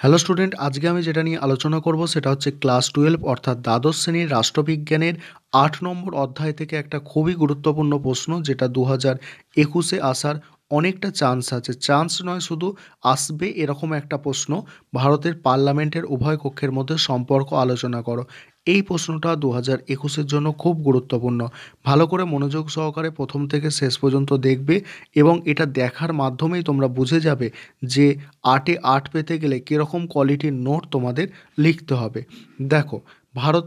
Hello student, আজকে আমি যেটা নিয়ে আলোচনা করব সেটা হচ্ছে ক্লাস 12 অর্থাৎ দ্বাদশ শ্রেণীর রাষ্ট্রবিজ্ঞানের 8 নম্বর অধ্যায় থেকে একটা খুবই গুরুত্বপূর্ণ প্রশ্ন, যেটা 2021-এ আসার অনেকটা চান্স আছে। চান্স নয়, শুধু আসবে এরকম একটা প্রশ্ন। ভারতের পার্লামেন্টের উভয় কক্ষের মধ্যে সম্পর্ক আলোচনা করো। এই প্রশ্নটা 2021-এর জন্য খুব গুরুত্বপূর্ণ। ভালো করে মনোযোগ সহকারে প্রথম থেকে শেষ পর্যন্ত দেখবে এবং এটা দেখার মাধ্যমেই তোমরা বুঝে যাবে যে 8-এ 8 পেতে গেলে কীরকম কোয়ালিটির নোট তোমাদের লিখতে হবে। দেখো, ভারত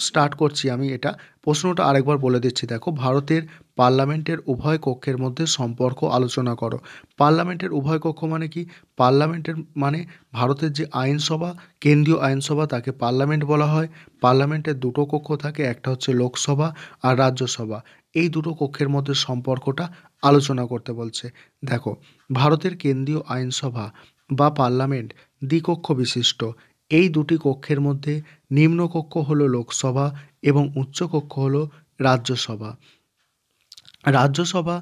স্টার্ট করছি আমি। এটা প্রশ্নটা আরেকবার বলে দিচ্ছি। দেখো, ভারতের পার্লামেন্টের উভয় কক্ষের মধ্যে সম্পর্ক আলোচনা করো। পার্লামেন্টের উভয় কক্ষ মানে কি? পার্লামেন্টের মানে ভারতের যে আইনসভা, কেন্দ্রীয় আইনসভা, তাকে পার্লামেন্ট বলা হয়। পার্লামেন্টের দুটো কক্ষ থাকে, একটা হচ্ছে লোকসভা আর রাজ্যসভা। এই দুটো কক্ষের মধ্যে সম্পর্কটা আলোচনা করতে বলছে। দেখো, ভারতের কেন্দ্রীয় আইনসভা বা পার্লামেন্ট দ্বিকক্ষ বিশিষ্ট। এই দুটি কক্ষের মধ্যে নিম্নকক্ষ হলো লোকসভা এবং উচ্চকক্ষ হলো রাজ্যসভা। রাজ্যসভা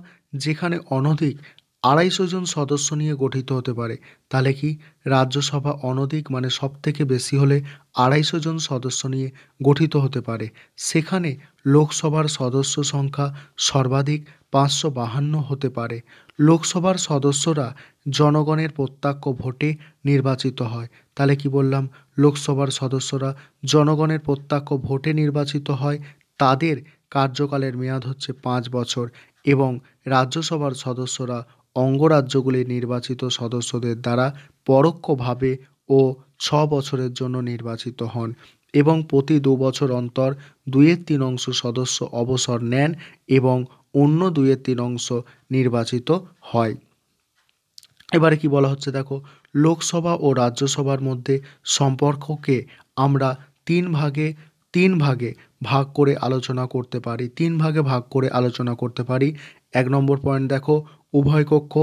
যেখানে অনধিক 250 জন সদস্য নিয়ে গঠিত হতে পারে। তাহলে কি? রাজ্যসভা অনধিক মানে সব থেকে বেশি হলে 250 জন সদস্য নিয়ে গঠিত হতে পারে। সেখানে লোকসভার সদস্য সংখ্যা সর্বাধিক 552 হতে পারে। লোকসভার সদস্যরা জনগণের প্রত্যক্ষ ভোটে নির্বাচিত হয়। তাহলে কি বললাম? লোকসভার সদস্যরা জনগণের প্রত্যক্ষ ভোটে নির্বাচিত হয়। তাদের কার্যকালের মেয়াদ হচ্ছে 5 বছর এবং রাজ্যসভার সদস্যরা অঙ্গরাজ্যগুলির নির্বাচিত সদস্যদের দ্বারা পরোক্ষভাবে ও 6 বছরের জন্য নির্বাচিত হন এবং প্রতি 2 বছর অন্তর 2/3 সদস্য অবসর নেন এবং অন্য 2/3 নির্বাচিত হয়। এবারে কি বলা হচ্ছে? দেখো, লোকসভা ও রাজ্যসভার মধ্যে সম্পর্ককে আমরা তিন ভাগে ভাগ করে আলোচনা করতে পারি। 3 ভাগে ভাগ করে আলোচনা করতে পারি। 1 নম্বর পয়েন্ট দেখো, উভয় কক্ষ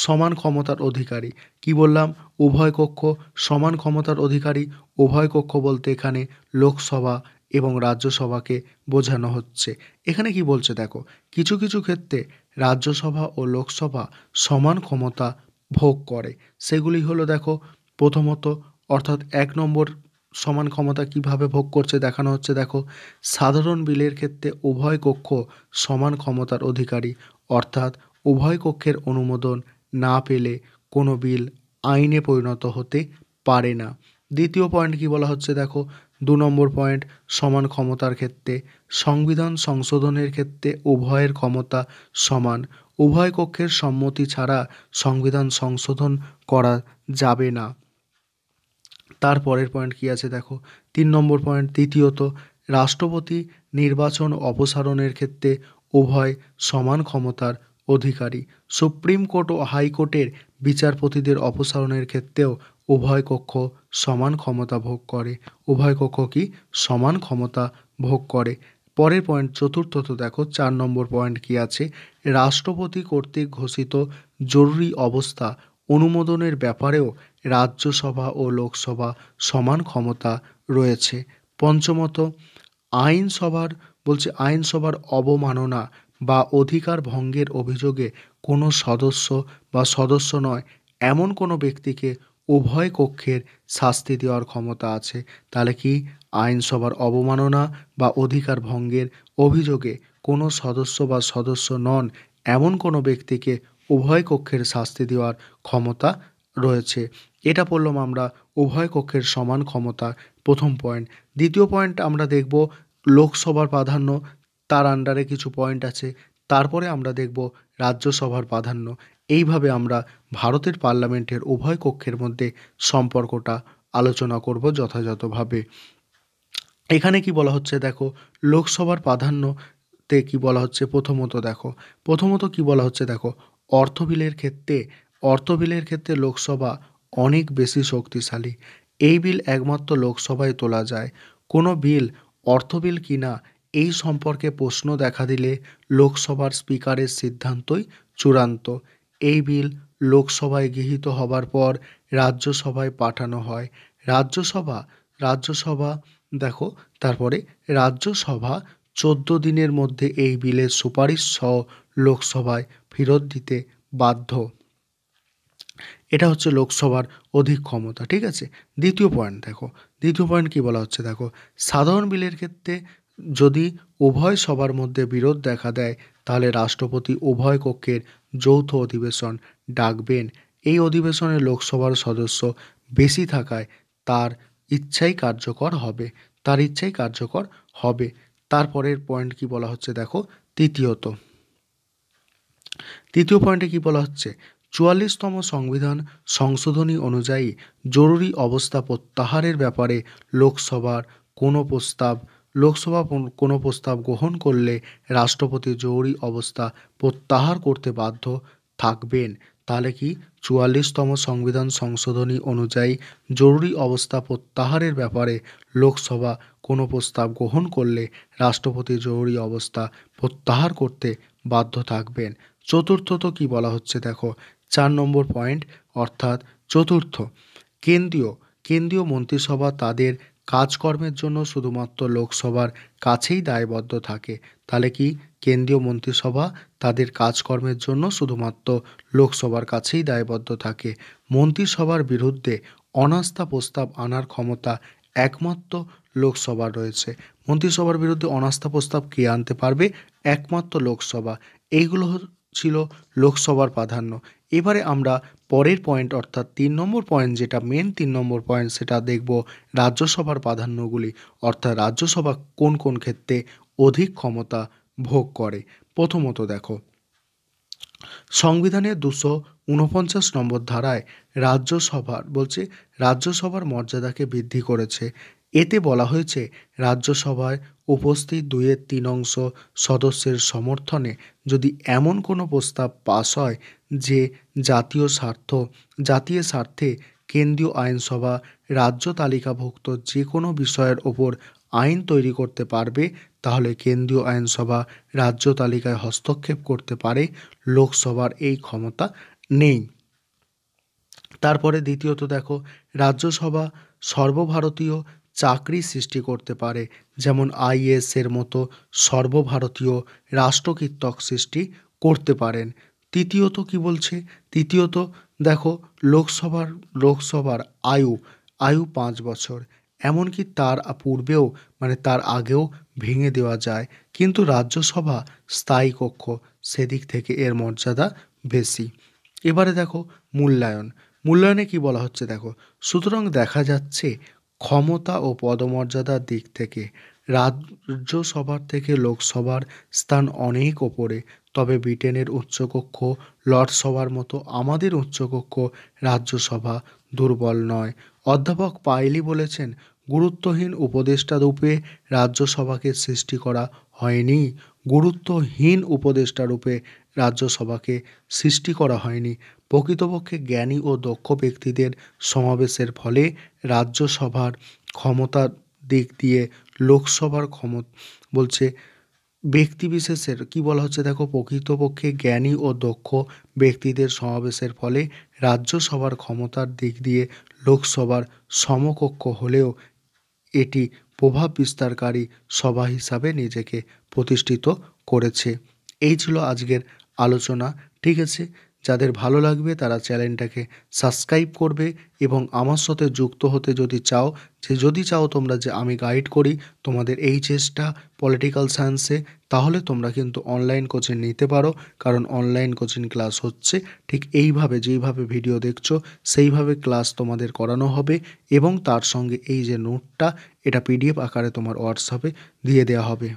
সমান ক্ষমতার অধিকারী। কি বললাম? উভয় কক্ষ সমান ক্ষমতার অধিকারী। উভয় কক্ষ বলতে এখানে লোকসভা এবং রাজ্যসভাকে বোঝানো হচ্ছে। এখানে কি বলছে? দেখো, কিছু কিছু ক্ষেত্রে রাজ্যসভা ও লোকসভা সমান ক্ষমতা ভোগ করে। সেগুলি হলো, দেখো, প্রথমত অর্থাৎ 1 নম্বর সমান ক্ষমতা কিভাবে ভোগ করছে দেখানো হচ্ছে। দেখো, সাধারণ বিলের ক্ষেত্রে উভয় কক্ষ সমান ক্ষমতার অধিকারী, অর্থাৎ উভয় কক্ষের অনুমোদন না পেলে কোনো বিল আইনে পরিণত হতে পারে না। দ্বিতীয় পয়েন্ট কি বলা হচ্ছে? দেখো, 2 নম্বর পয়েন্ট, সমান ক্ষমতার ক্ষেত্রে সংবিধান সংশোধনের ক্ষেত্রে উভয়ের ক্ষমতা সমান। উভয় কক্ষের সম্মতি ছাড়া সংবিধান সংশোধন করা যাবে না। তারপরের পয়েন্ট কি আছে? দেখো, 3 নম্বর পয়েন্ট, তৃতীয়ত, রাষ্ট্রপতি নির্বাচন অপসারণের ক্ষেত্রে উভয় সমান ক্ষমতার অধিকারী। সুপ্রিম কোর্ট ও হাইকোর্টের বিচারপতিদের অপসারণের ক্ষেত্রেও উভয় কক্ষ সমান ক্ষমতা ভোগ করে। উভয় কক্ষ কি? সমান ক্ষমতা ভোগ করে। পরের পয়েন্ট, চতুর্থত, দেখো 4 নম্বর পয়েন্ট কি আছে? রাষ্ট্রপতি কর্তৃক ঘোষিত জরুরি অবস্থা অনুমোদনের ব্যাপারেও রাজ্যসভা ও লোকসভা সমান ক্ষমতা রয়েছে। পঞ্চমত, আইনসভার অবমাননা বা অধিকার ভঙ্গের অভিযোগে কোনো সদস্য নয় এমন কোনো ব্যক্তিকে উভয় কক্ষের শাস্তি দেওয়ার ক্ষমতা আছে। তাহলে কি? আইনসভার অবমাননা বা অধিকার ভঙ্গের অভিযোগে কোনো সদস্য নন এমন কোনো ব্যক্তিকে উভয় কক্ষের শাস্তি দেওয়ার ক্ষমতা রয়েছে। এটা পড়লাম আমরা উভয় কক্ষের সমান ক্ষমতা, প্রথম পয়েন্ট। দ্বিতীয় পয়েন্ট আমরা দেখব লোকসভার প্রাধান্য, তার আন্ডারে কিছু পয়েন্ট আছে। তারপরে আমরা দেখব রাজ্যসভার প্রাধান্য। এইভাবে আমরা ভারতের পার্লামেন্টের উভয় কক্ষের মধ্যে সম্পর্কটা আলোচনা করব যথাযথভাবে। এখানে কি বলা হচ্ছে? দেখো, লোকসভার প্রাধান্যতে কি বলা হচ্ছে? প্রথমত কি বলা হচ্ছে? দেখো, অর্থ বিলের ক্ষেত্রে লোকসভা অনেক বেশি শক্তিশালী। এই বিল একমাত্র লোকসভায় তোলা যায়। কোনো বিল অর্থ বিল কিনা এই সম্পর্কে প্রশ্ন দেখা দিলে লোকসভার স্পিকারের সিদ্ধান্তই চূড়ান্ত। এই বিল লোকসভায় গৃহীত হবার পর রাজ্যসভায় পাঠানো হয়। রাজ্যসভা দেখো, তারপরে রাজ্যসভা 14 দিনের মধ্যে এই বিলের সুপারিশ সহ লোকসভায় ফেরত দিতে বাধ্য। এটা হচ্ছে লোকসভার অধিক ক্ষমতা, ঠিক আছে। দ্বিতীয় পয়েন্ট দেখো, দ্বিতীয় পয়েন্ট কী বলা হচ্ছে দেখো, সাধারণ বিলের ক্ষেত্রে যদি উভয় সভার মধ্যে বিরোধ দেখা দেয় তাহলে রাষ্ট্রপতি উভয় কক্ষের যৌথ অধিবেশন ডাকবেন। এই অধিবেশনে লোকসভার সদস্য বেশি থাকায় তার ইচ্ছাই কার্যকর হবে, তার ইচ্ছাই কার্যকর হবে। তারপরের পয়েন্ট কি বলা হচ্ছে দেখো, তৃতীয় পয়েন্টে কি বলা হচ্ছে, ৪৪তম সংবিধান সংশোধনী অনুযায়ী জরুরি অবস্থা প্রত্যাহারের ব্যাপারে লোকসভার কোনো প্রস্তাব গ্রহণ করলে রাষ্ট্রপতি জরুরি অবস্থা প্রত্যাহার করতে বাধ্য থাকবেন। তাহলে কি ৪৪তম সংবিধান সংশোধনী অনুযায়ী জরুরি অবস্থা প্রত্যাহারের ব্যাপারে লোকসভা কোনো প্রস্তাব গ্রহণ করলে রাষ্ট্রপতি জরুরি অবস্থা প্রত্যাহার করতে বাধ্য থাকবেন। চতুর্থত কি বলা হচ্ছে দেখো, ৪ নম্বর পয়েন্ট, অর্থাৎ চতুর্থ, কেন্দ্রীয় মন্ত্রিসভা তাদের কাজকর্মের জন্য শুধুমাত্র লোকসভার কাছেই দায়বদ্ধ থাকে। তাহলে কি কেন্দ্রীয় মন্ত্রিসভা তাদের কাজকর্মের জন্য শুধুমাত্র লোকসভার কাছেই দায়বদ্ধ থাকে। মন্ত্রিসভার বিরুদ্ধে অনাস্থা প্রস্তাব আনার ক্ষমতা একমাত্র লোকসভার রয়েছে। মন্ত্রিসভার বিরুদ্ধে অনাস্থা প্রস্তাব কে আনতে পারবে? একমাত্র লোকসভা। এইগুলো ছিল লোকসভার প্রাধান্য। এবারে আমরা পরের পয়েন্ট অর্থাৎ ৩ নম্বর পয়েন্ট, যেটা মেন ৩ নম্বর পয়েন্ট, সেটা দেখব রাজ্যসভার প্রাধান্যগুলি, অর্থাৎ রাজ্যসভা কোন কোন ক্ষেত্রে অধিক ক্ষমতা ভোগ করে। প্রথমত দেখো, সংবিধানের ২৪৯ নম্বর ধারায় রাজ্যসভার মর্যাদাকে বৃদ্ধি করেছে। এতে বলা হয়েছে রাজ্যসভায় উপস্থিত 2/3 সদস্যের সমর্থনে যদি এমন কোনো প্রস্তাব পাস হয় যে জাতীয় স্বার্থে কেন্দ্রীয় আইনসভা রাজ্য তালিকাভুক্ত যে কোনো বিষয়ের ওপর আইন তৈরি করতে পারবে, তাহলে কেন্দ্রীয় আইনসভা রাজ্য তালিকায় হস্তক্ষেপ করতে পারে। লোকসভার এই ক্ষমতা নেই। তারপরে দ্বিতীয়ত দেখো, রাজ্যসভা সর্বভারতীয় চাকরি সৃষ্টি করতে পারে, যেমন আইএএস এর মতো সর্বভারতীয় রাষ্ট্রকীর্তক সৃষ্টি করতে পারেন। তৃতীয়ত কি বলছে, তৃতীয়ত দেখো, লোকসভার আয়ু ৫ বছর, এমনকি তার পূর্বেও মানে তার আগেও ভেঙে দেওয়া যায়, কিন্তু রাজ্যসভা স্থায়ী কক্ষ, সেদিক থেকে এর মর্যাদা বেশি। এবারে দেখো মূল্যায়নে কি বলা হচ্ছে দেখো, সুতরাং দেখা যাচ্ছে ক্ষমতা ও পদমর্যাদার দিক থেকে রাজ্যসভার থেকে লোকসভার স্থান অনেক ওপরে। তবে ব্রিটেনের উচ্চকক্ষ লর্ডসভার মতো আমাদের উচ্চকক্ষ রাজ্যসভা দুর্বল নয়। অধ্যাপক পাইলি বলেছেন, গুরুত্বহীন উপদেষ্টা রূপে রাজ্যসভাকে সৃষ্টি করা হয়নি। গুরুত্বহীন উপদেষ্টা রূপে রাজ্যসভাকে সৃষ্টি করা হয়নি। প্রকৃতপক্ষে জ্ঞানী ও দক্ষ ব্যক্তিদের সমাবেশের ফলে রাজ্যসভার ক্ষমতার দিক দিয়ে লোকসভার বলছে ব্যক্তিবিশেষের কি বলা হচ্ছে দেখো, প্রকৃতপক্ষে জ্ঞানী ও দক্ষ ব্যক্তিদের সমাবেশের ফলে রাজ্যসভার ক্ষমতার দিক দিয়ে লোকসভার সমকক্ষ হলেও এটি প্রভাব বিস্তারকারী সভা হিসাবে নিজেকে প্রতিষ্ঠিত করেছে। এই ছিল আজকের আলোচনা, ঠিক আছে। যাদের ভালো লাগবে তারা চ্যানেলটাকে সাবস্ক্রাইব করবে এবং আমার সাথে যুক্ত হতে যদি চাও তোমরা যে আমি গাইড করি তোমাদের এইচএসটা পলিটিক্যাল সায়েন্সে, তাহলে তোমরা কিন্তু অনলাইন কোচিং নিতে পারো, কারণ অনলাইন কোচিং ক্লাস হচ্ছে ঠিক এইভাবে, যেইভাবে ভিডিও দেখছো সেইভাবে ক্লাস তোমাদের করানো হবে এবং তার সঙ্গে এই যে নোটটা, এটা পিডিএফ আকারে তোমার হোয়াটসঅ্যাপে দিয়ে দেওয়া হবে।